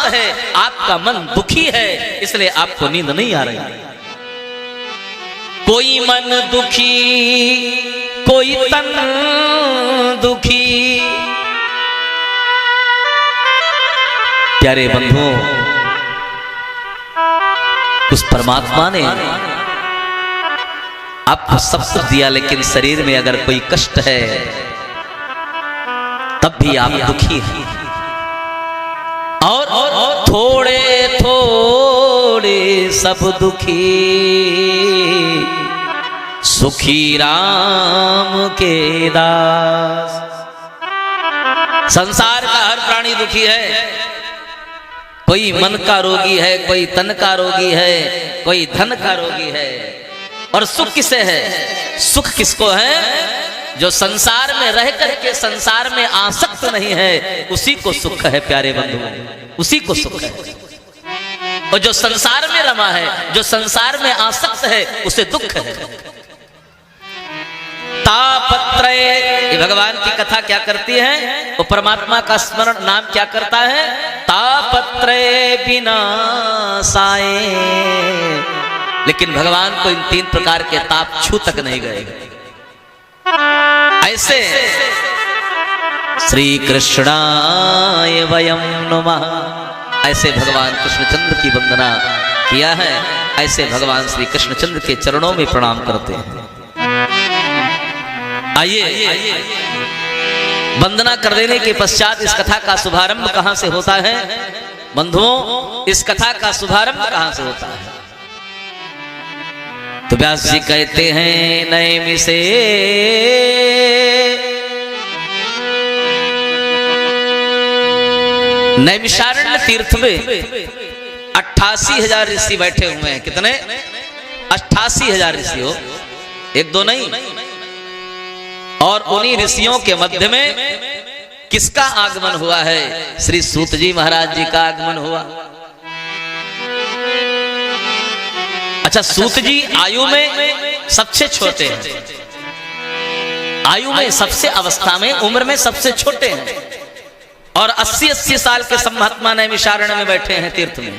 अशांत है, आपका मन दुखी है, इसलिए आपको नींद नहीं आ रही। कोई मन दुखी, कोई तन दुखी। प्यारे बंधुओं, उस परमात्मा ने आपको सब कुछ दिया, लेकिन शरीर में अगर कोई कष्ट है तब भी आप दुखी हैं। और थोड़े थोड़े सब दुखी, सुखी राम के दास। संसार का हर प्राणी दुखी है। कोई मन का रोगी है, कोई तन का रोगी है, कोई धन का रोगी है। और सुख किसे है? सुख किसको है? जो संसार में रह करके संसार में आसक्त नहीं है, उसी को सुख है प्यारे बंधु, उसी को सुख है। और जो संसार में रमा है, जो संसार में आसक्त है, उसे दुख है। तापत्रय, ये भगवान की कथा क्या करती है? वो परमात्मा का स्मरण नाम क्या करता है? तापत्रय विनाशाय। लेकिन भगवान को इन 3 प्रकार के ताप छू तक नहीं गए। ऐसे श्री कृष्णाय वयं नमः, ऐसे भगवान कृष्णचंद्र की वंदना किया है। ऐसे भगवान श्री कृष्णचंद्र के चरणों में प्रणाम करते हैं। आइए, वंदना कर देने के पश्चात इस कथा का शुभारंभ कहां से होता है? बंधुओं, इस कथा का शुभारंभ कहां से होता है? तो व्यास जी कहते हैं, नैमि से नैमिषारण्य तीर्थ में 88,000 ऋषि बैठे हुए हैं। कितने? 88,000 ऋषि हो, एक दो नहीं। और उन्हीं ऋषियों के मध्य में किसका आगमन हुआ है? श्री सूत जी महाराज जी का आगमन हुआ। अच्छा, सूत जी आयु में सबसे छोटे हैं, आयु में सबसे अवस्था में उम्र में सबसे छोटे हैं। और 80-80 साल के महात्मा नैमिषारण्य में बैठे हैं, तीर्थ में,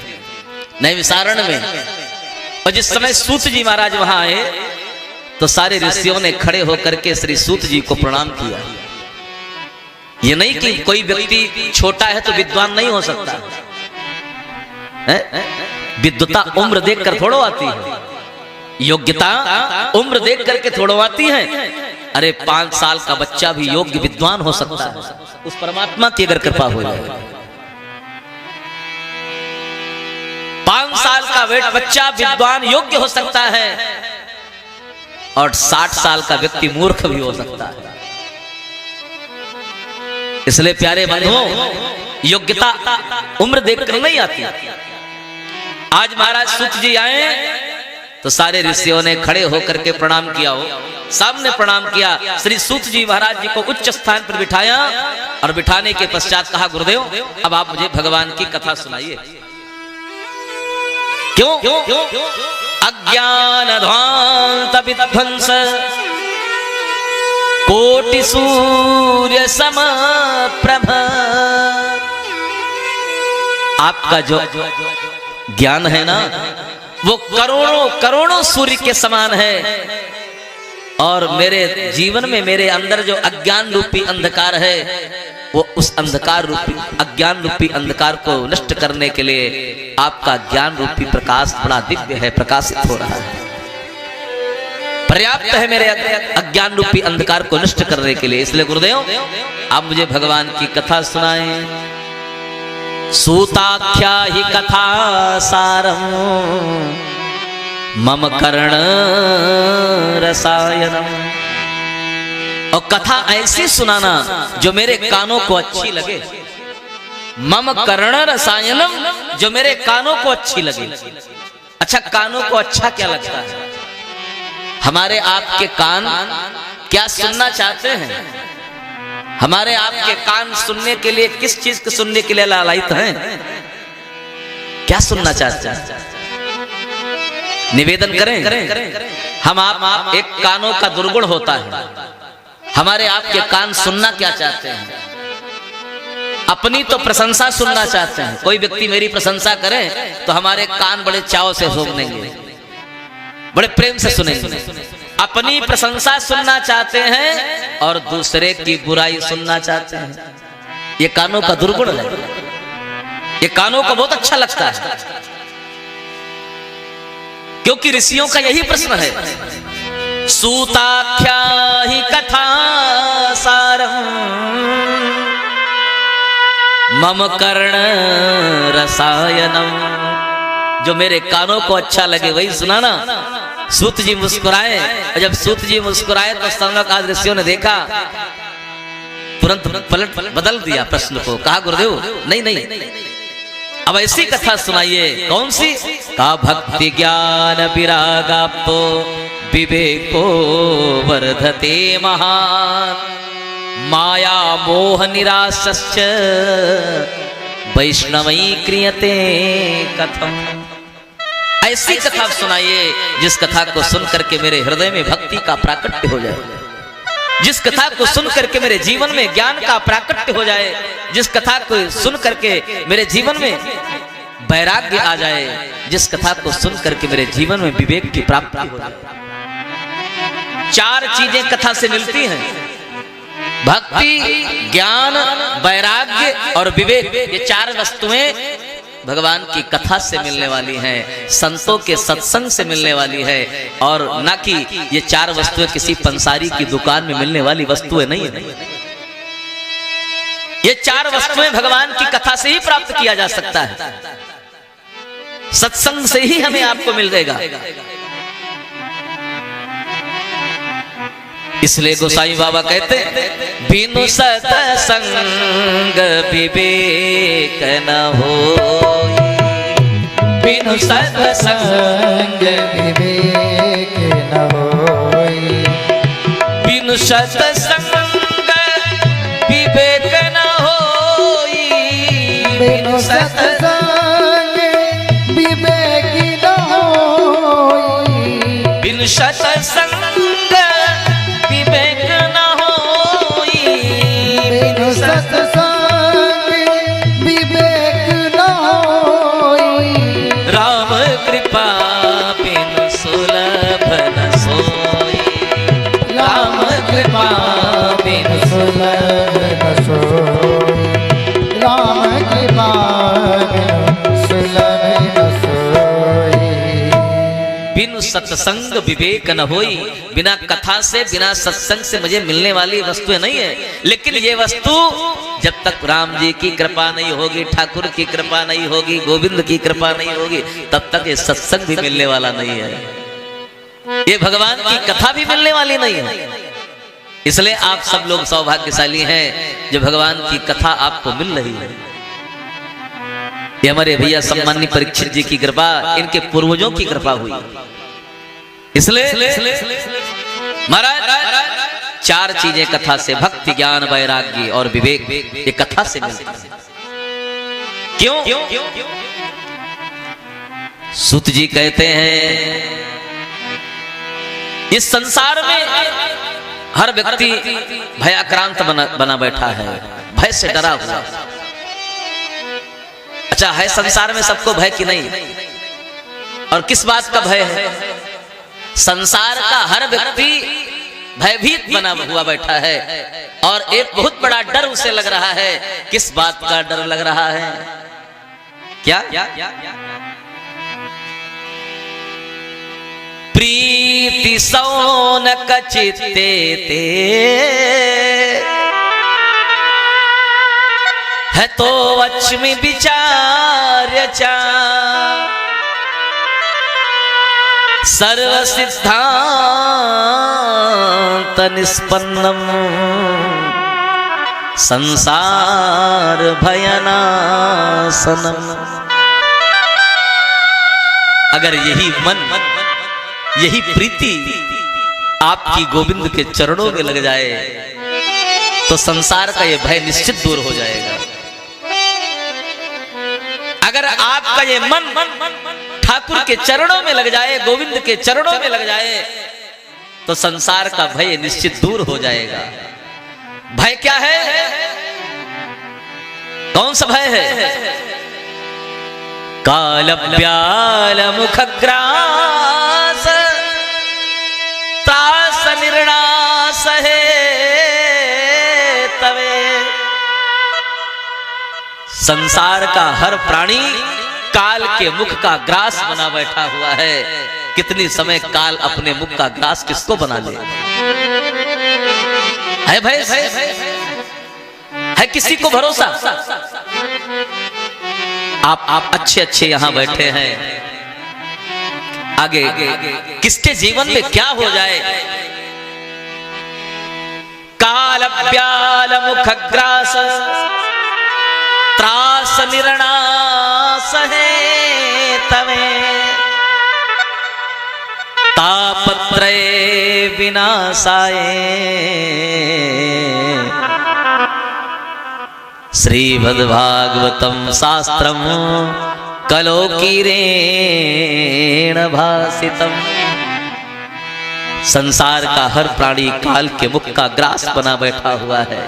नैमिषारण्य में। और जिस समय सूत जी महाराज वहां आए तो सारे ऋषियों ने खड़े होकर के श्री सूत जी को प्रणाम किया। ये नहीं कि कोई व्यक्ति छोटा है तो विद्वान नहीं हो सकता है? विद्वता उम्र देखकर थोड़ो आती है, योग्यता उम्र देख करके थोड़ो आती है। अरे 5 साल का बच्चा भी योग्य विद्वान हो सकता है, उस परमात्मा की अगर कृपा हो जाए। 5 साल का बच्चा विद्वान योग्य हो सकता है, और 60 साल का व्यक्ति मूर्ख भी हो सकता है। इसलिए प्यारे बंधुओं, योग्यता उम्र देखकर नहीं आती। आज महाराज सूत जी आए तो सारे ऋषियों ने खड़े होकर के प्रणाम किया, हो सामने प्रणाम किया। श्री सूत जी महाराज जी को उच्च स्थान पर बिठाया और बिठाने के पश्चात कहा, गुरुदेव अब आप मुझे भगवान की कथा सुनाइए। क्यों? अज्ञान ध्वांत विध्वंस कोटि सूर्य समप्रभ। आपका जो ज्ञान है ना, वो करोड़ों करोड़ों सूर्य के समान है। और मेरे जीवन में, मेरे अंदर जो अज्ञान रूपी अंधकार है, वो उस अंधकार रूपी, अज्ञान रूपी अंधकार को नष्ट करने के लिए आपका ज्ञान रूपी प्रकाश बड़ा दिव्य है, प्रकाशित हो रहा है, पर्याप्त है मेरे अज्ञान रूपी अंधकार को नष्ट करने के लिए। इसलिए गुरुदेव आप मुझे भगवान की कथा सुनाएं। सूताख्या ही कथा सारम मम कर्ण रसायनम। और कथा ऐसी सुनाना जो मेरे कानों को अच्छी लगे। मम कर्ण रसायनम, जो मेरे कानों को अच्छी लगे। अच्छा, कानों को अच्छा क्या लगता है? हमारे आपके कान क्या सुनना चाहते हैं? हमारे आपके कान सुनने के लिए किस चीज को सुनने के लिए लालायित हैं? क्या सुनना चाहते हैं? निवेदन करें। हम आप एक कानों का दुर्गुण होता है। हमारे आपके कान सुनना क्या चाहते हैं? अपनी तो प्रशंसा सुनना चाहते हैं। कोई व्यक्ति मेरी प्रशंसा करे तो हमारे कान बड़े चाव से सुनेंगे, बड़े प्रेम से सुनेंगे। अपनी प्रशंसा सुनना चाहते हैं और दूसरे की बुराई सुनना चाहते हैं। ये कानों का दुर्गुण है। ये कानों को बहुत अच्छा लगता है, क्योंकि ऋषियों का यही प्रश्न है। सूताख्या ही कथा सारम मम कर्ण रसायनम। जो मेरे कानों को अच्छा लगे वही सुनाना। सूत जी मुस्कुराए, और जब सूत जी मुस्कुराए तो संगकाद ऋषियों ने देखा, तुरंत पलट बदल दिया प्रश्न को। कहा गुरुदेव नहीं नहीं, अब ऐसी कथा सुनाइए। कौन सी? का भक्ति ज्ञान विरागाप्तो विवेको वर्धते महान माया मोह निराशश्च वैष्णवई क्रियते कथम। ऐसी कथा सुनाइए जिस कथा को सुन करके मेरे हृदय में भक्ति का प्राकट्य हो जाए, जिस कथा को सुन करके मेरे जीवन में ज्ञान का प्राकट्य हो जाए, जिस कथा को सुन करके मेरे जीवन में वैराग्य आ जाए, जिस कथा को सुन करके मेरे जीवन में विवेक की प्राप्ति हो जाए। चार चीजें कथा से मिलती हैं, भक्ति, ज्ञान, वैराग्य और विवेक। ये चार वस्तुएं भगवान की कथा से मिलने वाली हैं, संतों के सत्संग से मिलने वाली है, और ना कि ये चार वस्तुएं किसी पंसारी की दुकान में मिलने वाली वस्तुएं नहीं है। ये चार वस्तुएं भगवान की कथा से ही प्राप्त किया जा सकता है, सत्संग से ही हमें आपको मिल जाएगा। इसलिए गोसाई बाबा कहते बिनु सत्संग विवेक न होई, बिनु सत्संग विवेक न होई, बिनु सत्संग विवेक न होई, बिनु सत्संग विवेक न होई, बिनु सत्संग विवेक न होई, बिनु सत्संग विवेक न होई, राम कृपा बिनु सुलभ न सोई, राम कृपा बिनु सुलभ न सोई, राम कृपा बिनु सुलभ न सोई। बिनु सत्संग विवेक न होई। बिना कथा से, बिना सत्संग से मुझे मिलने वाली वस्तुएं नहीं है। लेकिन ये वस्तु जब तक राम जी की कृपा नहीं होगी, ठाकुर की कृपा नहीं होगी, गोविंद की कृपा नहीं होगी, तब तक ये सत्संग भी मिलने वाला नहीं है, ये भगवान की कथा भी मिलने वाली नहीं है। इसलिए आप सब लोग सौभाग्यशाली हैं जो भगवान की कथा आपको मिल रही है। ये हमारे भैया सम्मानी परीक्षित जी की कृपा, इनके पूर्वजों की कृपा हुई। इसलिए महाराज चार चीजें कथा से, भक्ति, ज्ञान, वैराग्य और विवेक, ये कथा से मिलती है। क्यों? सूत जी कहते हैं इस संसार में हर व्यक्ति भयाक्रांत बना बैठा है, भय से डरा हुआ। अच्छा, है संसार में सबको भय कि नहीं? और किस बात का भय है? संसार का हर व्यक्ति भयभीत बना हुआ बैठा है, और एक बहुत बड़ा डर उसे लग रहा है। किस बात का डर लग रहा है? क्या? प्रीति सौनक चित्ते ते है तो वच्मि विचार्य चा सर्व सिद्धांत निष्पन्नम संसार भयनाशनम। अगर यही मन, यही प्रीति आपकी गोविंद के चरणों में लग जाए तो संसार का ये भय निश्चित दूर हो जाएगा। अगर आपका ये मन ठाकुर के चरणों में लग जाए, गोविंद के चरणों में लग जाए, तो संसार का भय निश्चित दूर हो जाएगा। भय क्या है? कौन सा भय है? काल व्याल मुखग्रास त्रास निर्णास है तवे। संसार का हर प्राणी काल के मुख का ग्रास बना बैठा हुआ है। कितनी समय काल अपने मुख का ग्रास किसको बना ले? है भाई, है किसी को भरोसा? आप अच्छे अच्छे यहां बैठे हैं, आगे किसके जीवन में क्या हो जाए? काल व्याल मुखग्रास त्रास निर्णास है तवे। तापत्रय विनाशाय श्रीमद्भागवतम शास्त्रम कलोकीरेण भासितम। संसार का हर प्राणी काल के मुख का ग्रास बना बैठा हुआ है।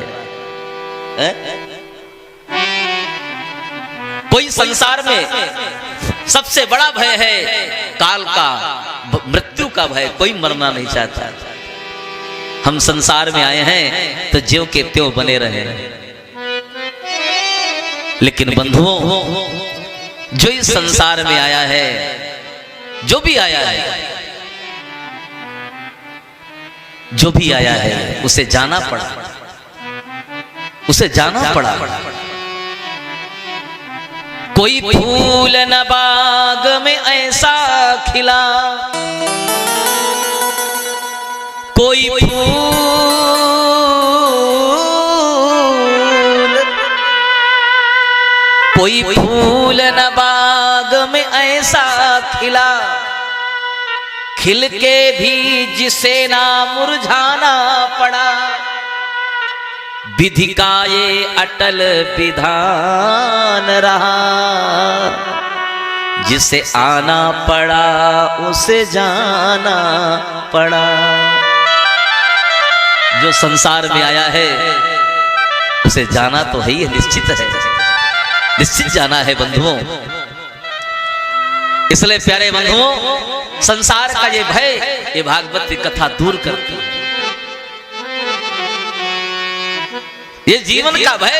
कोई संसार में सबसे बड़ा भय है काल का, मृत्यु का भय। कोई मरना नहीं चाहता। हम संसार में आए हैं तो ज्यों के त्यों बने रहे। लेकिन बंधुओं, जो इस संसार में आया है, जो भी आया है, जो भी आया है, उसे जाना पड़ा, उसे जाना पड़ा। कोई फूल न बाग में ऐसा खिला, कोई फूल न बाग में ऐसा खिला, खिल के भी जिसे ना मुरझाना पड़ा। विधि का ये अटल विधान रहा, जिसे आना पड़ा उसे जाना पड़ा। जो संसार में आया है उसे जाना तो है ही, निश्चित है, निश्चित जाना है बंधुओं। इसलिए प्यारे बंधुओं, संसार का ये भय, ये भागवत की कथा दूर करती है। ये जीवन का भय,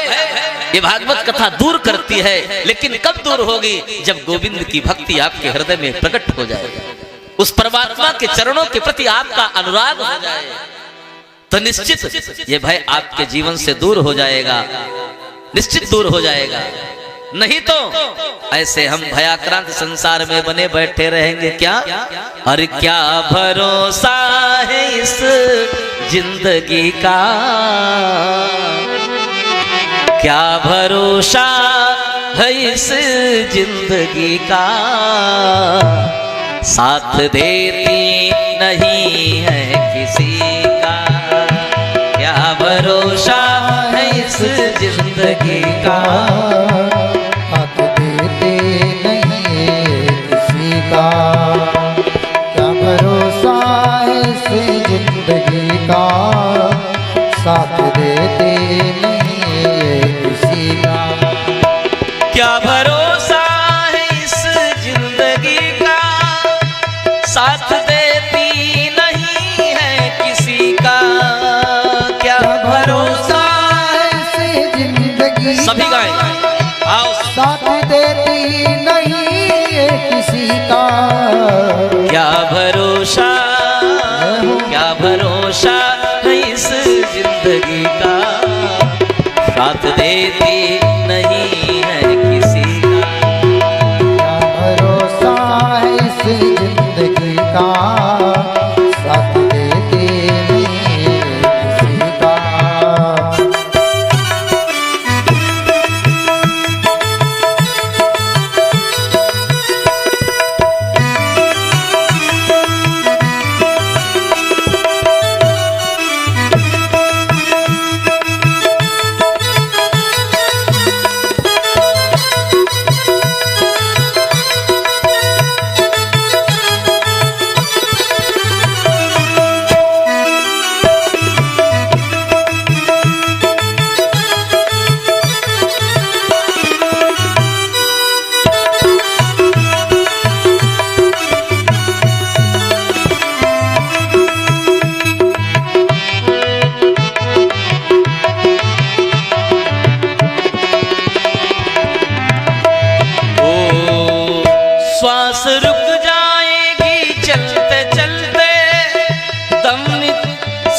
ये भागवत कथा दूर करती है। लेकिन कब दूर होगी? जब गोविंद की भक्ति आपके हृदय में प्रकट हो जाएगी, उस परमात्मा के चरणों के प्रति आपका अनुराग हो जाए, तो निश्चित ये भय आपके जीवन से दूर हो जाएगा, निश्चित दूर हो जाएगा। नहीं तो ऐसे हम भयाक्रांत संसार में बने बैठे रहेंगे। क्या और क्या भरोसा है इस जिंदगी का, क्या भरोसा है इस जिंदगी का। साथ देती नहीं है किसी का, क्या भरोसा है इस जिंदगी का। हाथ देते नहीं किसी का, क्या भरोसा है इस जिंदगी का। साथ देते नहीं किसी का, क्या भरोसा है इस जिंदगी का। साथ देती नहीं है किसी का, क्या भरोसा है इस जिंदगी। सभी गाएं, आओ। साथ देती नहीं है किसी का, क्या भरोसा, क्या भरोसा है इस जिंदगी का। साथ देती नहीं है किसी का, क्या भरोसा है इस जिंदगी का। साथ देती नहीं है किसी का।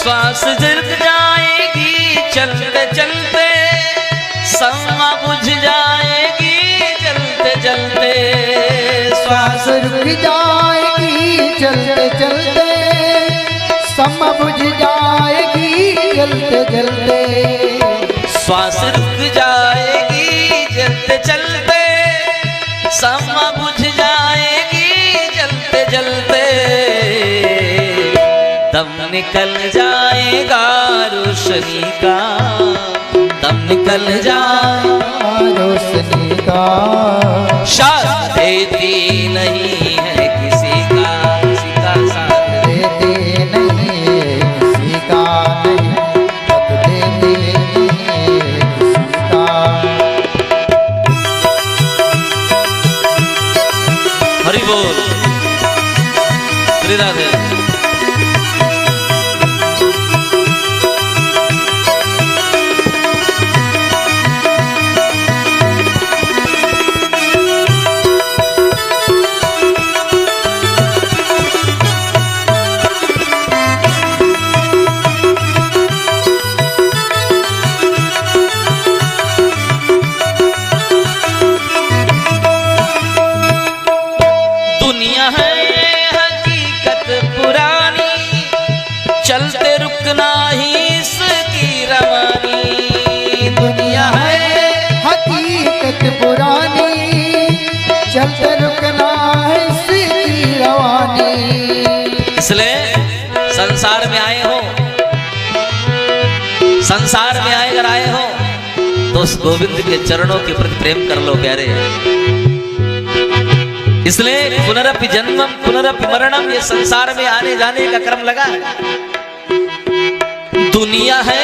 श्वास रुक जाएगी चलते चलते, समा बुझ जाएगी चलते चलते, श्वास रुक जाएगी चलते चलते, समा बुझ जाएगी चलते चलते, श्वास रुक जाएगी चलते चलते, समा बुझ जाएगी चलते चलते, दम निकल जाएगा रोशनी का, दम निकल जाएगा रोशनी का, साथ देती नहीं है किसी का, किसी का साथ देते नहीं है किसी का, नहीं साथ देते नहीं है किसी का। हरि बोल श्री राधे। दुनिया है हकीकत पुरानी, चलते रुकना ही इसकी रवानी। दुनिया है हकीकत पुरानी, चलते रुकना है इसकी रवानी। इसलिए संसार में आए हो, संसार में आए अगर आए हो तो उस गोविंद के चरणों के प्रति प्रेम कर लो प्यारे। इसलिए पुनरपि जन्मम पुनरपि मरणम, ये संसार में आने जाने का क्रम लगा है। दुनिया है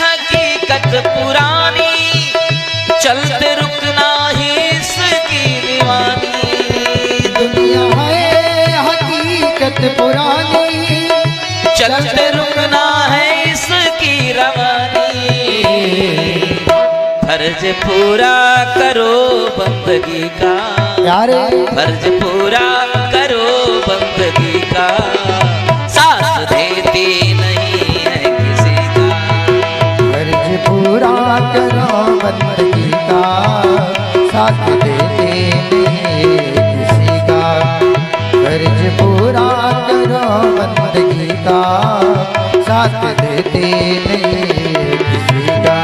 हकीकत पुरानी, चलते रुकना ही इसकी दीवानी। दुनिया है हकीकत पुरानी, चलते रुकना है इसकी रवानी। फर्ज पूरा करो बंदगी का, यारे फर्ज पूरा करो बंदगी का, साथ देती नहीं है किसी का। फर्ज पूरा करो बंदगी का, साथ देते नहीं किसी का। फर्ज पूरा करो बंदगी का, साथ देते नहीं किसी का।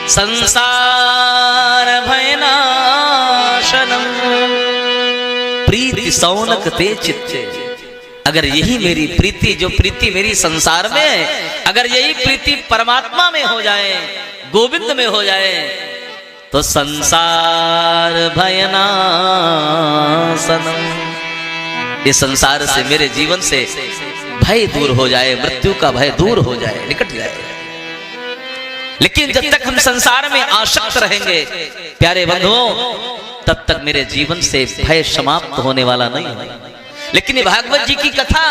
संसार भयनाशनम प्रीति सौनक ते चित्ते। अगर यही मेरी प्रीति, जो प्रीति मेरी संसार में है, अगर यही प्रीति परमात्मा में हो जाए, गोविंद में हो जाए, तो संसार भयनाशनम, ये संसार से मेरे जीवन से भय दूर हो जाए, मृत्यु का भय दूर हो जाए, निकट जाए। लेकिन जब तक हम संसार में आसक्त रहेंगे प्यारे बंधुओं, तब तक मेरे जीवन से भय समाप्त होने वाला नहीं है। लेकिन ये भागवत जी की कथा